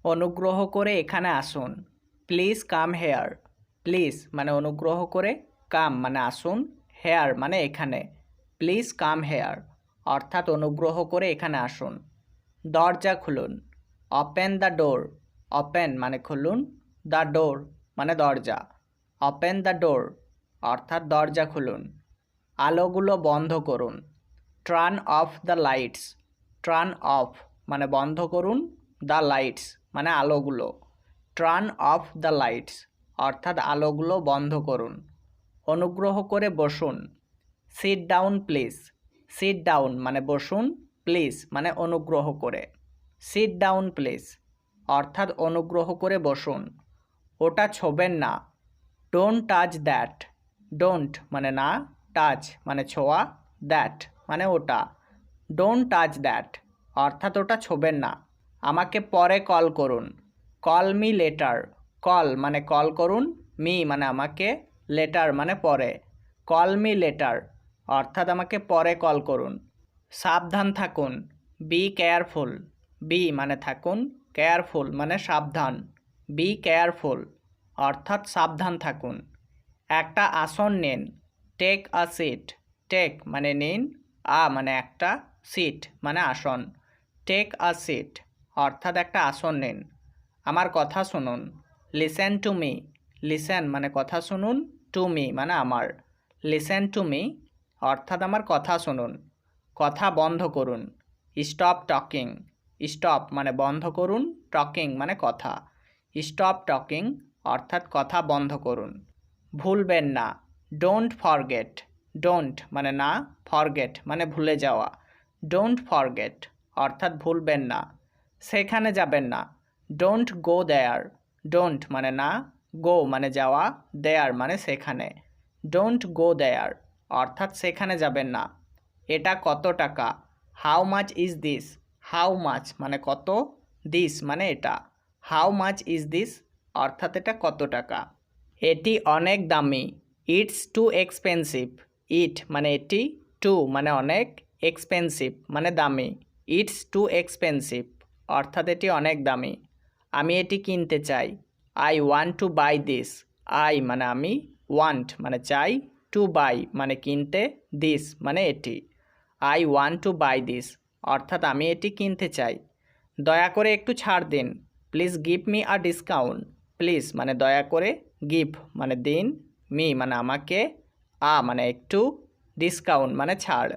অনুগ্রহ করে এখানে আসুন। Please come here. প্লিজ মানে অনুগ্রহ করে, কাম মানে আসুন, হেয়ার মানে এখানে। প্লিজ কাম হেয়ার অর্থাৎ অনুগ্রহ করে এখানে আসুন। দরজা খুলুন। Open the door. ওপেন মানে খুলুন, দ্য ডোর মানে দরজা। ওপেন দ্য ডোর অর্থাৎ দরজা খুলুন। আলোগুলো বন্ধ করুন। Turn off the lights. Turn off মানে বন্ধ করুন, দ্য লাইটস মানে আলোগুলো। টার্ন অফ দ্য লাইটস অর্থাৎ আলোগুলো বন্ধ করুন। অনুগ্রহ করে বসুন। Sit down please. Sit down মানে বসুন, প্লিজ মানে অনুগ্রহ করে। সিট ডাউন প্লিজ অর্থাৎ অনুগ্রহ করে বসুন। ওটা ছোবেন না। Don't touch that. ডোন্ট মানে না, টাচ মানে ছোঁয়া, দ্যাট মানে ওটা। ডোন্ট টাচ দ্যাট অর্থাৎ ওটা ছোবেন না। আমাকে পরে কল করুন। Call me letter. কল মানে কল করুন, মি মানে আমাকে, লেটার মানে পরে। কল মি লেটার অর্থাৎ আমাকে পরে কল করুন। সাবধান থাকুন। Be careful. বি মানে থাকুন, কেয়ারফুল মানে সাবধান। বি কেয়ারফুল অর্থাৎ সাবধান থাকুন। একটা আসন নিন। Take a seat. টেক মানে নিন, আ মানে একটা, সিট মানে আসন। টেক আ সিট অর্থাৎ একটা আসন নিন। আমার কথা শুনুন। Listen to me. লিসেন মানে কথা শুনুন, টু মি মানে আমার। লিসেন টু মি অর্থাৎ আমার কথা শুনুন। কথা বন্ধ করুন। Stop talking. স্টপ মানে বন্ধ করুন, টকিং মানে কথা। স্টপ টকিং অর্থাৎ কথা বন্ধ করুন। ভুলবেন না। Don't forget. ডোন্ট মানে না, ফরগেট মানে ভুলে যাওয়া। ডোন্ট ফরগেট অর্থাৎ ভুলবেন না। সেখানে যাবেন না। Don't go there. ডোন্ট মানে না, গো মানে যাওয়া, দেয়ার মানে সেখানে। ডোন্ট গো দেয়ার অর্থাৎ সেখানে যাবেন না। এটা কত টাকা? How much is this? How much মানে কত, দিস মানে এটা। হাউ মাচ ইজ দিস অর্থাৎ এটা কত টাকা। এটি অনেক দামি। It's too expensive. ইট মানে এটি, টু মানে অনেক, এক্সপেন্সিভ মানে দামি। ইটস টু এক্সপেন্সিভ অর্থাৎ এটি অনেক দামি। আমি এটি কিনতে চাই। I want to buy this. I মানে আমি, ওয়ান্ট মানে চাই, টু বাই মানে কিনতে, দিস মানে এটি। I want to buy this অর্থাৎ আমি এটি কিনতে চাই। দয়া করে একটু ছাড় দিন। Please give me a discount. Please মানে দয়া করে, গিভ মানে দিন, মি মানে আমাকে, আ মানে একটু, ডিসকাউন্ট মানে ছাড়।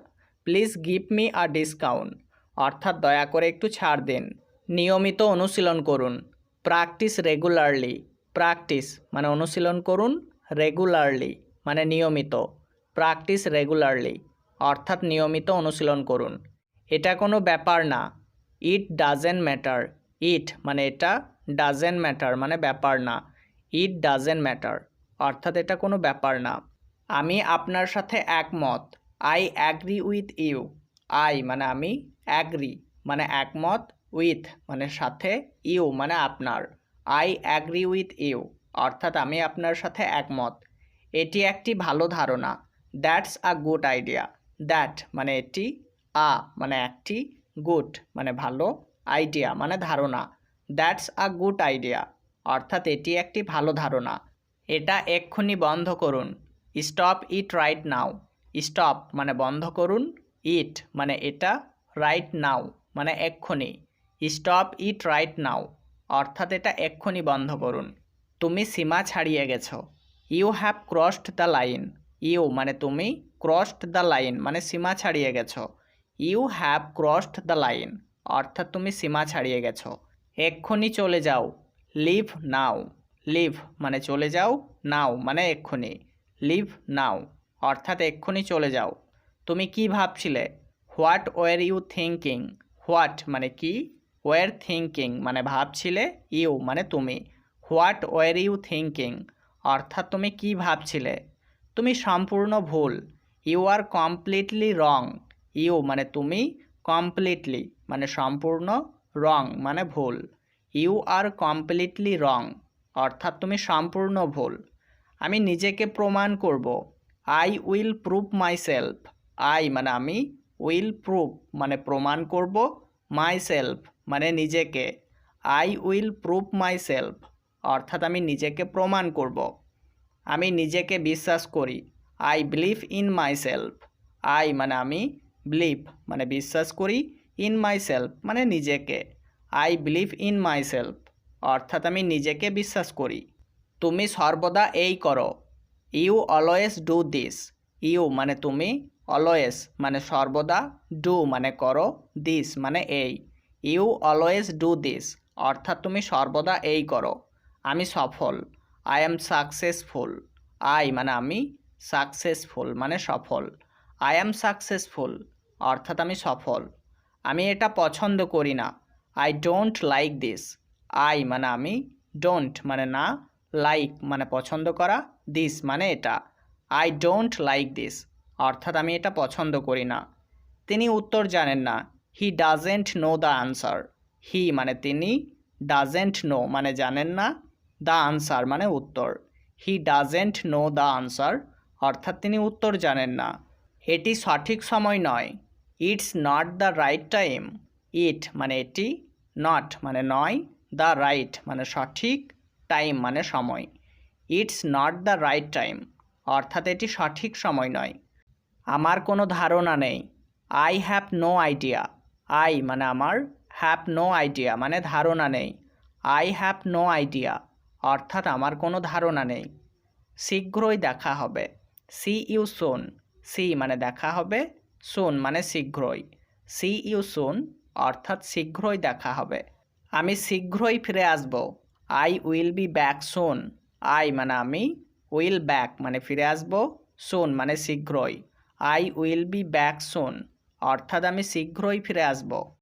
Please give me a discount অর্থাৎ দয়া করে একটু ছাড় দিন। নিয়মিত অনুশীলন করুন। Practice regularly. প্র্যাকটিস মানে অনুশীলন করুন, রেগুলারলি মানে নিয়মিত। প্র্যাকটিস রেগুলারলি অর্থাৎ নিয়মিত অনুশীলন করুন। এটা কোনো ব্যাপার না। It doesn't matter. ইট মানে এটা, ডাজেন্ট ম্যাটার মানে ব্যাপার না। ইট ডাজেন্ট ম্যাটার অর্থাৎ এটা কোনো ব্যাপার না। আমি আপনার সাথে একমত। I agree with you. I মানে আমি, অ্যাগ্রি মানে একমত, উইথ মানে সাথে, ইউ মানে আপনার। আই অ্যাগ্রি উইথ ইউ অর্থাৎ আমি আপনার সাথে একমত। এটি একটি ভালো ধারণা। That's a good idea. That মানে এটি, আ মানে একটি, গুড মানে ভালো, আইডিয়া মানে ধারণা। দ্যাটস আ গুড আইডিয়া অর্থাৎ এটি একটি ভালো ধারণা। এটা এক্ষুনি বন্ধ করুন। Stop it right now. Stop মানে বন্ধ করুন, ইট মানে এটা, রাইট নাও মানে এক্ষুনি। স্টপ ইট রাইট নাও অর্থাৎ এটা এক্ষুনি বন্ধ করুন। তুমি সীমা ছাড়িয়ে গেছো। You have crossed the line. You মানে তুমি, ক্রসড দ্য লাইন মানে সীমা ছাড়িয়ে গেছো। You have crossed the line অর্থাৎ তুমি সীমা ছাড়িয়ে গেছো। এক্ষুনি চলে যাও। লিভ নাও। লিভ মানে চলে যাও, নাও মানে এক্ষুনি। লিভ নাও অর্থাৎ এক্ষুনি চলে যাও। তুমি কি ভাবছিলে? What were you thinking? What মানে কি, ওয়ার থিঙ্কিং মানে ভাবছিলে, ইউ মানে তুমি। হোয়াট ওয়ার ইউ থিঙ্কিং অর্থাৎ তুমি কি ভাবছিলে। তুমি সম্পূর্ণ ভুল। You are completely wrong. You মানে তুমি, কমপ্লিটলি মানে সম্পূর্ণ, রং মানে ভুল। ইউ আর কমপ্লিটলি রং অর্থাৎ তুমি সম্পূর্ণ ভুল। আমি নিজেকে প্রমাণ করব। I will prove myself. I মানে আমি, উইল প্রুভ মানে প্রমাণ করব, মাইসেলফ মানে নিজেকে। I will prove my self অর্থাৎ আমি নিজেকে প্রমাণ করব। আমি নিজেকে বিশ্বাস করি। I believe in my self. I মানে আমি, বিলিভ মানে বিশ্বাস করি, ইন মাই সেলফ মানে নিজেকে। I believe in myself অর্থাৎ আমি নিজেকে বিশ্বাস করি। তুমি সর্বদা এই করো। You always do this. You মানে তুমি, অলওয়েজ মানে সর্বদা, ডু মানে করো, দিস মানে এই। ইউ অলওয়েজ ডু দিস অর্থাৎ তুমি সর্বদা এই করো। আমি সফল। I am successful. আই মানে আমি, সাকসেসফুল মানে সফল। আই অ্যাম সাকসেসফুল অর্থাৎ আমি সফল। আমি এটা পছন্দ করি না। I don't like this. I মানে আমি, ডোন্ট মানে না, লাইক মানে পছন্দ করা, দিস মানে এটা। আই ডোন্ট লাইক দিস অর্থাৎ আমি এটা পছন্দ করি না। তিনি উত্তর জানেন না। He doesn't know the answer. He মানে তিনি, ডাজেন্ট নো মানে জানেন না, দ্য আনসার মানে উত্তর। He doesn't know the answer অর্থাৎ তিনি উত্তর জানেন না। এটি সঠিক সময় নয়। It's not the right time. It মানে এটি, নট মানে নয়, দ্য রাইট মানে সঠিক, টাইম মানে সময়। It's not the right time অর্থাৎ এটি সঠিক সময় নয়। আমার কোনো ধারণা নেই। I have no idea. I মানে আমার, হ্যাভ নো আইডিয়া মানে ধারণা নেই। আই হ্যাভ নো আইডিয়া অর্থাৎ আমার কোনো ধারণা নেই। শীঘ্রই দেখা হবে। C you soon. সি মানে দেখা হবে, সুন মানে শীঘ্রই। সি ইউ সুন অর্থাৎ শীঘ্রই দেখা হবে। আমি শীঘ্রই ফিরে আসব। I will be back soon. I মানে আমি, উইল ব্যাক মানে ফিরে আসব, সুন মানে শীঘ্রই। I will be back soon অর্থাৎ আমি শীঘ্রই ফিরে আসব।